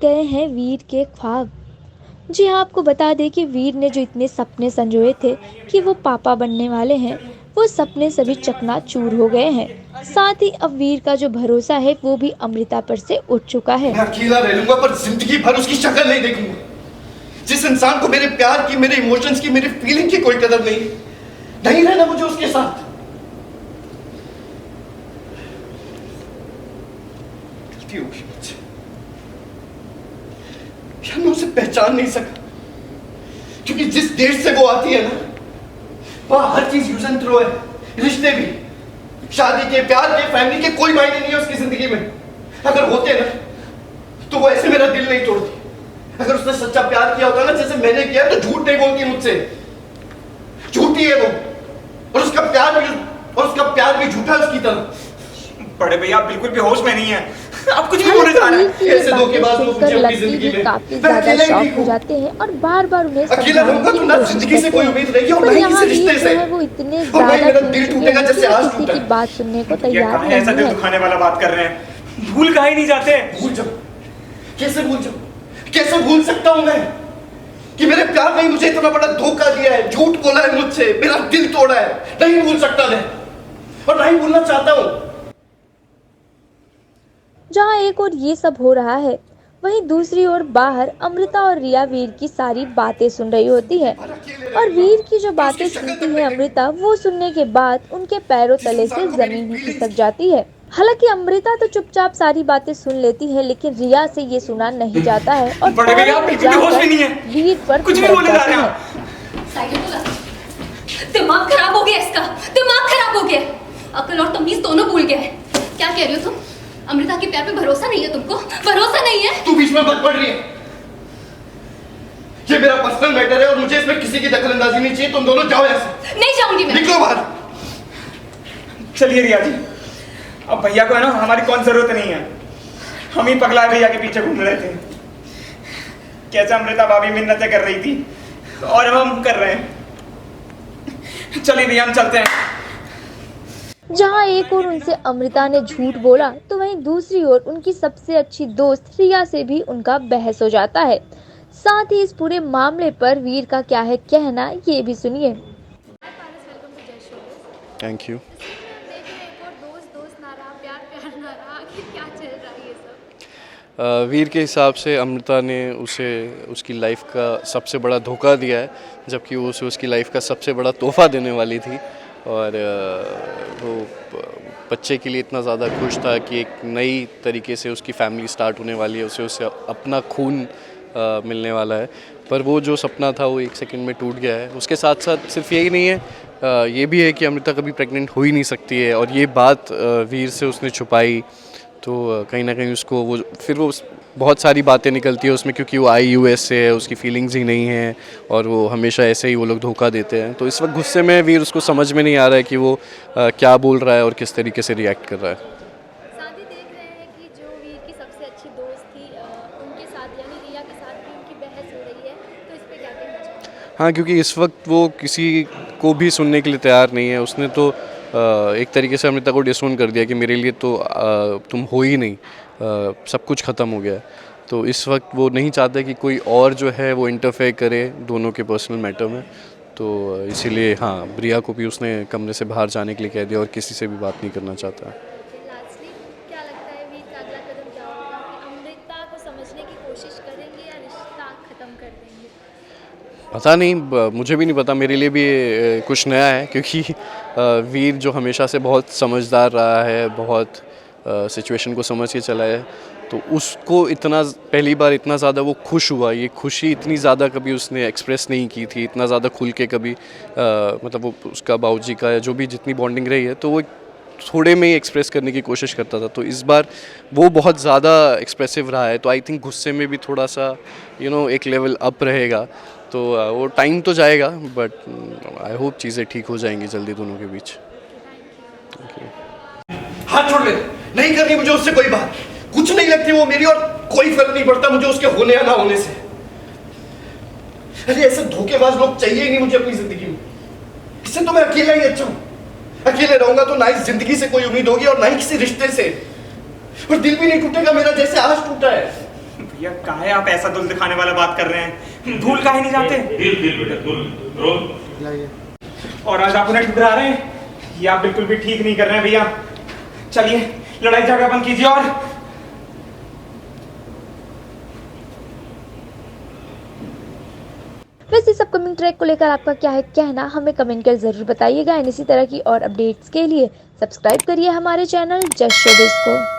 गए हैं वीर के ख्वाब। जी हाँ, आपको बता दें कि वीर ने जो इतने सपने संजोए थे कि वो पापा बनने वाले हैं, वो सपने सभी चकनाचूर हो गए हैं। साथ ही अब वीर का जो भरोसा है वो भी अमृता पर से उठ चुका है। मैं अकेला रह लूंगा पर जिंदगी भर उसकी शक्ल नहीं देखूंगा। जिस इंसान को मेरे प्यार की, मेरे इमोशंस की, मेरी फीलिंग की कोई कदर नहीं रहना मुझे उसके साथ। गलती होगी मुझसे, यार मैं उसे पहचान नहीं सका, क्योंकि जिस देश से वो आती है ना, वहां हर चीज यूज एंड थ्रो है। रिश्ते भी, शादी के, प्यार के, फैमिली के कोई मायने नहीं है उसकी जिंदगी में। अगर होते ना तो वो ऐसे मेरा दिल नहीं तोड़ती। अगर उसने सच्चा प्यार किया होता ना जैसे मैंने किया, तो झूठ नहीं बोलती मुझसे। झूठी है वो, और उसका प्यार भी झूठा है उसकी तरह। बड़े भैया आप बिल्कुल भी होश में नहीं है, आप कुछ भी बोलने जा रहे हैं। ऐसे धोखेबाज लोग मुझे अपनी जिंदगी में काफी ज्यादा शॉक हो जाते हैं और बार बार उन्हें अकेला रहूंगा तो ना जिंदगी से कोई उम्मीद रहेगी और ना ही किसी रिश्ते से। वो इतने और ना ही मेरा दिल टूटेगा जैसे आज किसी टूटा। की बात सुनने को तैयार कहाँ ऐसा दिल नहीं है। दुखाने वाला बात कर रहे हैं, भूल काहे नहीं जाते। भूल जाऊं? कैसे भूल जाऊं? कैसे भूल सकता हूं मैं कि मेरे प्यार ने मुझे इतना बड़ा धोखा दिया है, झूठ बोला है मुझसे, मेरा दिल तोड़ा है। नहीं भूल सकता मैं, और नहीं भूलना चाहता हूं। जहां एक और ये सब हो रहा है, वहीं दूसरी ओर बाहर अमृता और रिया वीर की सारी बातें सुन रही होती है। और वीर की जो बातें सुनती है अमृता, वो सुनने के बाद उनके पैरों तले से जमीन ही खिसक जाती है। हालांकि अमृता तो चुपचाप सारी बातें सुन लेती है, लेकिन रिया से ये सुना नहीं जाता है और बड़े भैया आप बिल्कुल भी होश में नहीं है, वीर पर कुछ भी बोलने जा रहे हैं। दिमाग खराब हो गया इसका, दिमाग खराब हो गया। अकल और तमीज दोनों भूल गया है। क्या कह रही हो तुम? अमृता के प्यार पे भरोसा नहीं है तुमको? भरोसा नहीं है? तू बीच में मत पड़ रही है। ये मेरा पर्सनल मैटर है और मुझे इसमें किसी की दखलंदाजी नहीं चाहिए। तुम दोनों जाओ यहाँ से। नहीं जाऊंगी मैं। निकलो बाहर। चलिए रिया जी, अब भैया को है ना हमारी कौन जरूरत नहीं है, हम ही पगला भैया के पीछे घूम रहे थे। कैसे अमृता भाभी मिन्नतें कर रही थी और अब हम कर रहे हैं। चलिए भैया हम चलते हैं। जहां एक और उनसे अमृता ने झूठ बोला, तो वहीं दूसरी ओर उनकी सबसे अच्छी दोस्त रिया से भी उनका बहस हो जाता है। साथ ही इस पूरे मामले पर वीर का क्या है कहना, ये भी सुनिए। Thank you. वीर के हिसाब से अमृता ने उसे उसकी लाइफ का सबसे बड़ा धोखा दिया है, जबकि वो उसे उसकी लाइफ का सबसे बड़ा तोहफा देने वाली थी। और वो बच्चे के लिए इतना ज़्यादा खुश था कि एक नई तरीके से उसकी फैमिली स्टार्ट होने वाली है, उसे अपना खून मिलने वाला है। पर वो जो सपना था वो एक सेकंड में टूट गया है। उसके साथ साथ सिर्फ यही नहीं है, ये भी है कि अमृता कभी प्रेग्नेंट हो ही नहीं सकती है, और ये बात वीर से उसने छुपाई। तो कहीं ना कहीं उसको वो बहुत सारी बातें निकलती है उसमें, क्योंकि वो आई यूएस से है, उसकी फीलिंग्स ही नहीं है और वो हमेशा ऐसे ही वो लोग धोखा देते हैं। तो इस वक्त गुस्से में वीर, उसको समझ में नहीं आ रहा है कि वो क्या बोल रहा है और किस तरीके से रिएक्ट कर रहा है। साथ ही देख रहे हैं कि जो वीर की सबसे अच्छी दोस्त थी, उनके साथ यानी रिया के साथ भी उनकी बहस हो रही है, तो इस पे क्या कहना चाहिए? हाँ, क्योंकि इस वक्त वो किसी को भी सुनने के लिए तैयार नहीं है। उसने तो एक तरीके से अमृता को डिसोन कर दिया कि मेरे लिए तो तुम हो ही नहीं, सब कुछ ख़त्म हो गया है। तो इस वक्त वो नहीं चाहता कि कोई और जो है वो इंटरफेयर करे दोनों के पर्सनल मैटर में। तो इसीलिए हाँ, रिया को भी उसने कमरे से बाहर जाने के लिए कह दिया और किसी से भी बात नहीं करना चाहता। लास्टली क्या लगता है वीर का अगला कदम क्या होगा? कि अमृता को समझने की कोशिश करेंगे या रिश्ता खत्म कर देंगे? पता नहीं, मुझे भी नहीं पता। मेरे लिए भी कुछ नया है, क्योंकि वीर जो हमेशा से बहुत समझदार रहा है, बहुत सिचुएशन को समझ के चला है, तो उसको इतना पहली बार इतना ज़्यादा वो खुश हुआ, ये खुशी इतनी ज़्यादा कभी उसने एक्सप्रेस नहीं की थी, इतना ज़्यादा खुल के कभी मतलब वो उसका बाबूजी का या जो भी जितनी बॉन्डिंग रही है, तो वो थोड़े में ही एक्सप्रेस करने की कोशिश करता था। तो इस बार वो बहुत ज़्यादा एक्सप्रेसिव रहा है, तो आई थिंक गुस्से में भी थोड़ा सा एक लेवल अप रहेगा। तो वो टाइम तो जाएगा, बट आई होप चीज़ें ठीक हो जाएंगी जल्दी दोनों के बीच। हाथ छोड़ ले, नहीं करनी मुझे उससे कोई बात। कुछ नहीं लगती वो मेरी, और कोई फर्क नहीं पड़ता मुझे उसके होने या ना होने से। अरे ऐसे धोखेबाज लोग चाहिए ही नहीं मुझे अपनी जिंदगी में। इससे तो मैं अकेला ही अच्छा हूं। अकेले रहूंगा तो ना इस जिंदगी से कोई उम्मीद होगी और ना ही किसी रिश्ते से, और दिल भी नहीं टूटेगा मेरा जैसे आज टूटा है। भैया कहाँ है आप ऐसा दिल दिखाने वाला बात कर रहे हैं? भूल काहे नहीं जाते? दिल दिल बेटा दिल रोल। और आज आप उन्हें ठुकरा रहे हैं, ये आप बिल्कुल भी ठीक नहीं कर रहे हैं भैया। चलिए लड़ाई झगड़ा बंद कीजिए। और वैसे इस अपकमिंग ट्रैक को लेकर आपका क्या है कहना, हमें कमेंट कर जरूर बताइएगा। एंड इसी तरह की और अपडेट्स के लिए सब्सक्राइब करिए हमारे चैनल जस्ट शोबिज़ को।